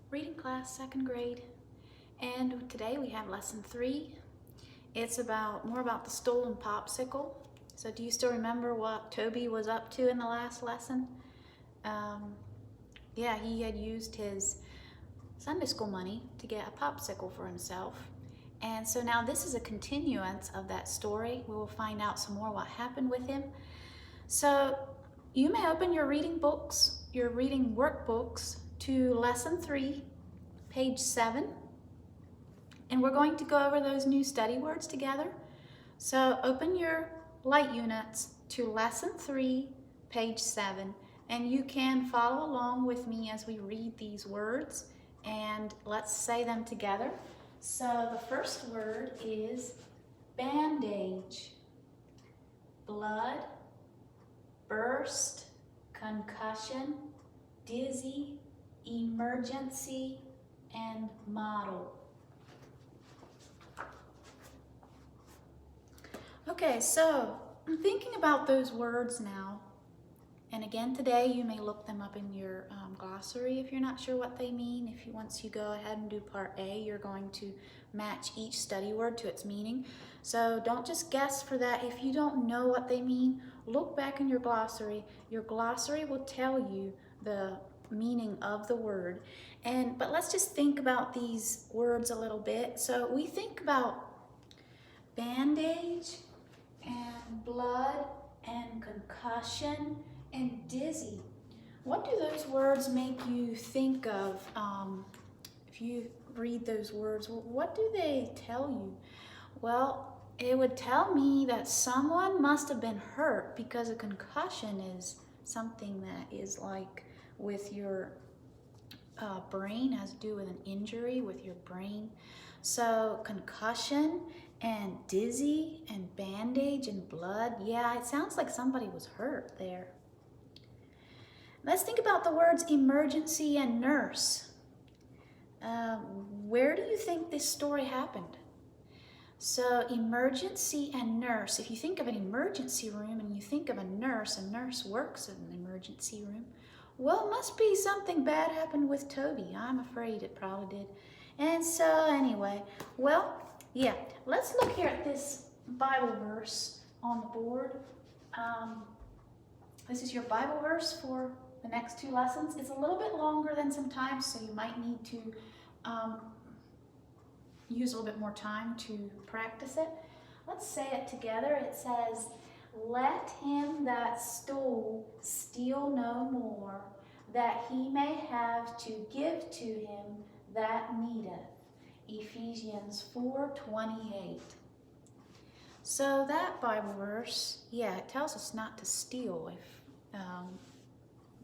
Reading class, second grade, and today we have lesson 3. It's more about the stolen popsicle. So do you still remember what Toby was up to in the last lesson? Yeah, he had used his Sunday school money to get a popsicle for himself. And so now this is a continuance of that story. We will find out some more what happened with him. So you may open your reading books, your reading workbooks to lesson 3, page 7. And we're going to go over those new study words together. So open your light units to lesson 3, page 7. And you can follow along with me as we read these words. And let's say them together. So the first word is bandage, blood, burst, concussion, dizzy, emergency, and model. Okay, so I'm thinking about those words now. And again, today you may look them up in your glossary if you're not sure what they mean. Once you go ahead and do part A, you're going to match each study word to its meaning. So don't just guess for that. If you don't know what they mean, look back in your glossary. Your glossary will tell you the meaning of the word. But let's just think about these words a little bit. So we think about bandage and blood and concussion and dizzy. What do those words make you think of? If you read those words, what do they tell you? Well, it would tell me that someone must have been hurt, because a concussion is something that is like with your brain, has to do with an injury with your brain. So concussion and dizzy and bandage and blood. Yeah, it sounds like somebody was hurt there. Let's think about the words emergency and nurse. Where do you think this story happened? So emergency and nurse. If you think of an emergency room and you think of a nurse works in an emergency room. Well, it must be something bad happened with Toby. I'm afraid it probably did. And so anyway, well, yeah, let's look here at this Bible verse on the board. This is your Bible verse for the next 2 lessons. It's a little bit longer than sometimes, so you might need to use a little bit more time to practice it. Let's say it together. It says, "Let him that stole steal no more, that he may have to give to him that needeth." Ephesians 4:28. So that Bible verse, yeah, it tells us not to steal,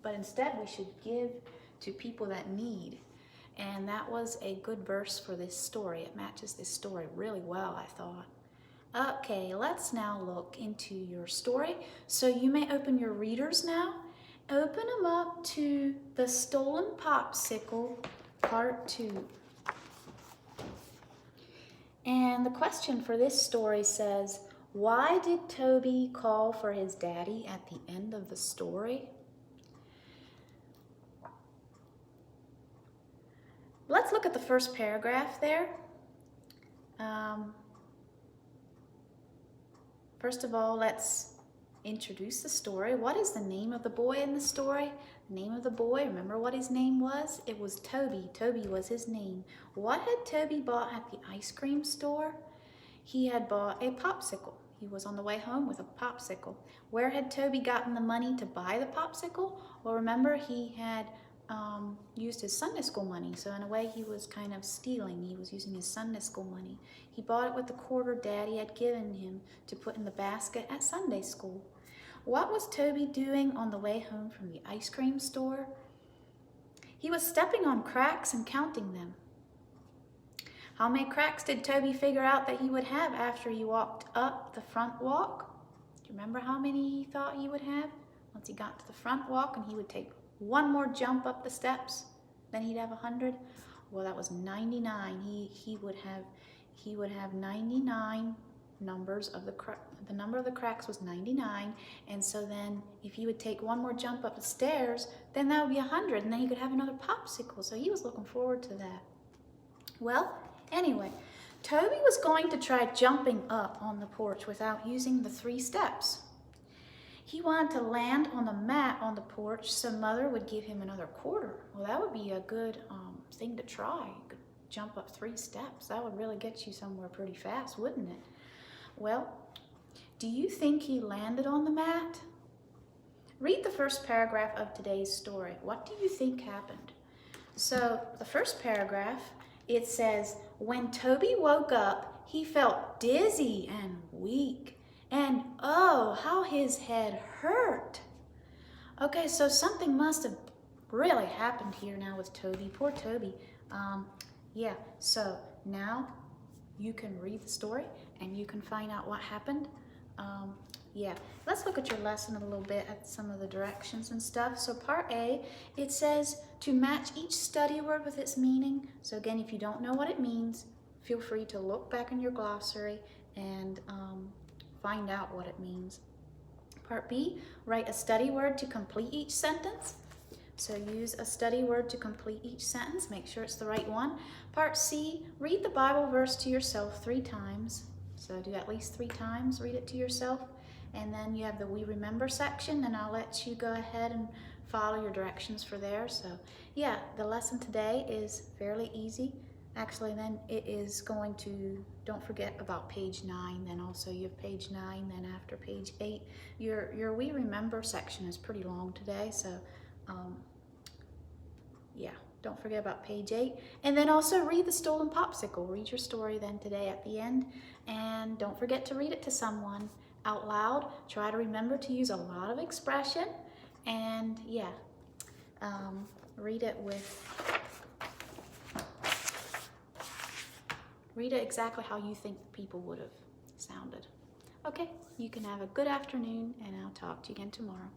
but instead we should give to people that need. And that was a good verse for this story. It matches this story really well, I thought. Okay, let's now look into your story. So you may open your readers now. Open them up to the Stolen Popsicle, part 2. And the question for this story says, why did Toby call for his daddy at the end of the story? Let's look at the first paragraph there. First of all, let's introduce the story. What is the name of the boy in the story? The name of the boy, remember what his name was? It was Toby. Toby was his name. What had Toby bought at the ice cream store? He had bought a popsicle. He was on the way home with a popsicle. Where had Toby gotten the money to buy the popsicle? Well, remember, he had used his Sunday school money. So in a way, he was kind of stealing. He was using his Sunday school money. He bought it with the quarter Daddy had given him to put in the basket at Sunday school. What was Toby doing on the way home from the ice cream store? He was stepping on cracks and counting them. How many cracks did Toby figure out that he would have after he walked up the front walk? Do you remember how many he thought he would have? Once he got to the front walk and he would take one more jump up the steps, then he'd have 100. Well, that was 99. He would have 99 numbers of the number of the cracks was 99, and so then if you would take one more jump up the stairs, then that would be 100, and then he could have another popsicle. So he was looking forward to that. Well, anyway, Toby was going to try jumping up on the porch without using the 3 steps. He wanted to land on the mat on the porch so Mother would give him another quarter. Well, that would be a good thing to try. You could jump up 3 steps. That would really get you somewhere pretty fast, wouldn't it? Well, do you think he landed on the mat? Read the first paragraph of today's story. What do you think happened? So the first paragraph, it says, when Toby woke up, he felt dizzy and weak. And oh, how his head hurt. Okay, so something must have really happened here now with Toby. Poor Toby. Yeah, so now you can read the story and you can find out what happened. Yeah, let's look at your lesson a little bit at some of the directions and stuff. So part A, it says to match each study word with its meaning. So again, if you don't know what it means, feel free to look back in your glossary and find out what it means. Part B, write a study word to complete each sentence. So use a study word to complete each sentence. Make sure it's the right one. Part C, read the Bible verse to yourself 3 times. So do at least 3 times, read it to yourself. And then you have the We Remember section, and I'll let you go ahead and follow your directions for there. So yeah, the lesson today is fairly easy. Actually, then it is going to, don't forget about page 9, then also you have page 9, then after page 8. Your We Remember section is pretty long today, so yeah, don't forget about page 8. And then also read the Stolen Popsicle. Read your story then today at the end, and don't forget to read it to someone out loud. Try to remember to use a lot of expression, and yeah, read it exactly how you think people would have sounded. Okay, you can have a good afternoon, and I'll talk to you again tomorrow.